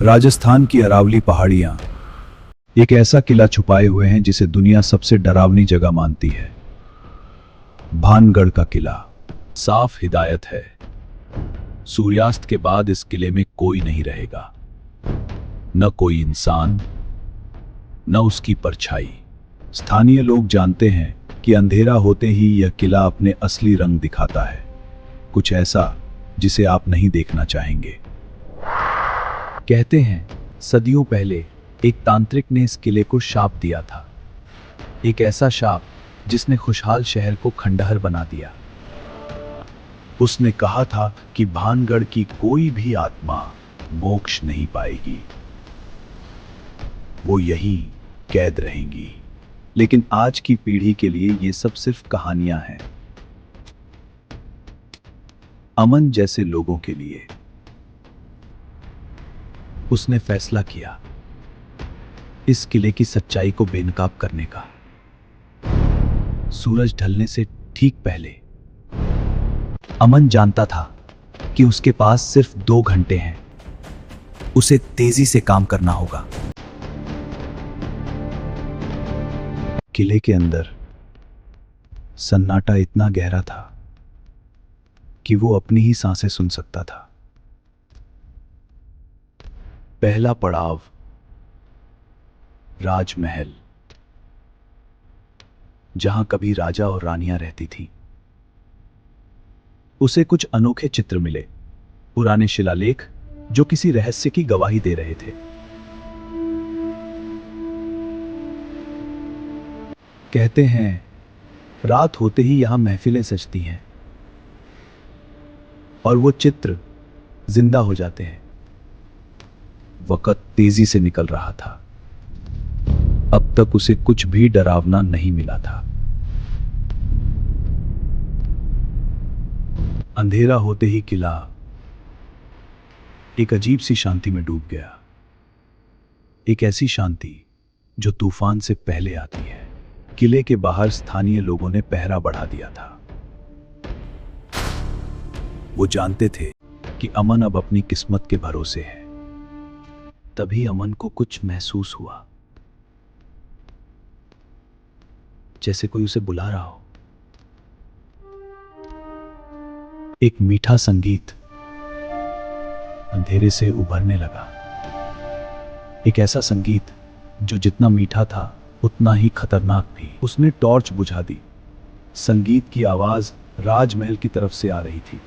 राजस्थान की अरावली पहाड़ियां एक ऐसा किला छुपाए हुए हैं जिसे दुनिया सबसे डरावनी जगह मानती है। भानगढ़ का किला साफ हिदायत है, सूर्यास्त के बाद इस किले में कोई नहीं रहेगा, न कोई इंसान न उसकी परछाई। स्थानीय लोग जानते हैं कि अंधेरा होते ही यह किला अपने असली रंग दिखाता है, कुछ ऐसा जिसे आप नहीं देखना चाहेंगे। कहते हैं सदियों पहले एक तांत्रिक ने इस किले को शाप दिया था, एक ऐसा शाप जिसने खुशहाल शहर को खंडहर बना दिया। उसने कहा था कि भानगढ़ की कोई भी आत्मा मोक्ष नहीं पाएगी, वो यहीं कैद रहेंगी। लेकिन आज की पीढ़ी के लिए ये सब सिर्फ कहानियां हैं। अमन जैसे लोगों के लिए उसने फैसला किया इस किले की सच्चाई को बेनकाब करने का। सूरज ढलने से ठीक पहले अमन जानता था कि उसके पास सिर्फ 2 घंटे हैं, उसे तेजी से काम करना होगा। किले के अंदर सन्नाटा इतना गहरा था कि वो अपनी ही सांसें सुन सकता था। पहला पड़ाव, राजमहल, जहां कभी राजा और रानियां रहती थी। उसे कुछ अनोखे चित्र मिले, पुराने शिलालेख जो किसी रहस्य की गवाही दे रहे थे। कहते हैं रात होते ही यहां महफिलें सजती हैं और वो चित्र जिंदा हो जाते हैं। वक्त तेजी से निकल रहा था, अब तक उसे कुछ भी डरावना नहीं मिला था। अंधेरा होते ही किला एक अजीब सी शांति में डूब गया, एक ऐसी शांति जो तूफान से पहले आती है। किले के बाहर स्थानीय लोगों ने पहरा बढ़ा दिया था। वो जानते थे कि अमन अब अपनी किस्मत के भरोसे है। तभी अमन को कुछ महसूस हुआ, जैसे कोई उसे बुला रहा हो। एक मीठा संगीत अंधेरे से उभरने लगा, एक ऐसा संगीत जो जितना मीठा था उतना ही खतरनाक भी। उसने टॉर्च बुझा दी। संगीत की आवाज राजमहल की तरफ से आ रही थी।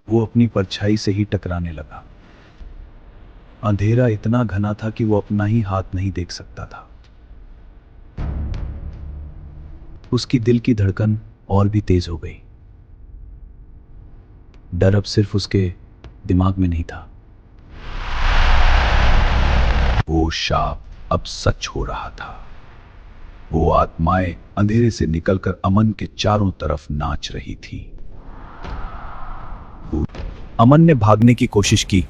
वो अपनी परछाई से ही टकराने लगा। अंधेरा इतना घना था कि वो अपना ही हाथ नहीं देख सकता था। उसकी दिल की धड़कन और भी तेज हो गई। डर अब सिर्फ उसके दिमाग में नहीं था, वो शाप अब सच हो रहा था। वो आत्माएं अंधेरे से निकलकर अमन के चारों तरफ नाच रही थी। अमन ने भागने की कोशिश की,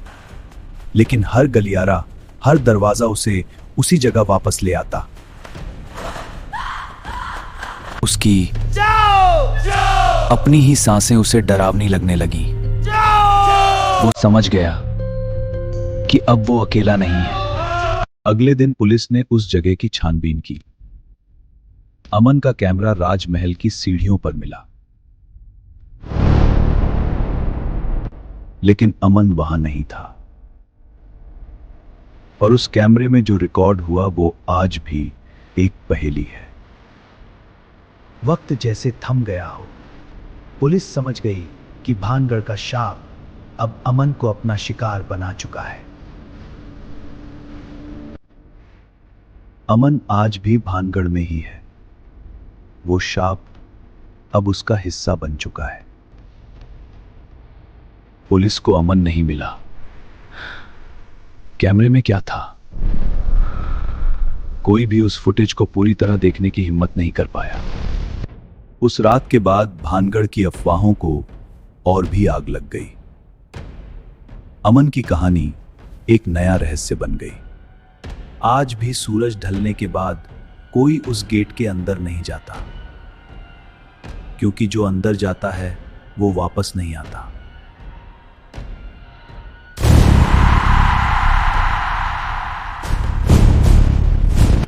लेकिन हर गलियारा, हर दरवाजा उसे उसी जगह वापस ले आता। उसकी अपनी ही सांसें उसे डरावनी लगने लगी। वो समझ गया कि अब वो अकेला नहीं है। अगले दिन पुलिस ने उस जगह की छानबीन की। अमन का कैमरा राजमहल की सीढ़ियों पर मिला, लेकिन अमन वहां नहीं था। और उस कैमरे में जो रिकॉर्ड हुआ वो आज भी एक पहेली है। वक्त जैसे थम गया हो। पुलिस समझ गई कि भानगढ़ का शाप अब अमन को अपना शिकार बना चुका है। अमन आज भी भानगढ़ में ही है। वो शाप अब उसका हिस्सा बन चुका है। पुलिस को अमन नहीं मिला। कैमरे में क्या था? कोई भी उस फुटेज को पूरी तरह देखने की हिम्मत नहीं कर पाया। उस रात के बाद भानगढ़ की अफवाहों को और भी आग लग गई। अमन की कहानी एक नया रहस्य बन गई। आज भी सूरज ढलने के बाद कोई उस गेट के अंदर नहीं जाता, क्योंकि जो अंदर जाता है वो वापस नहीं आता।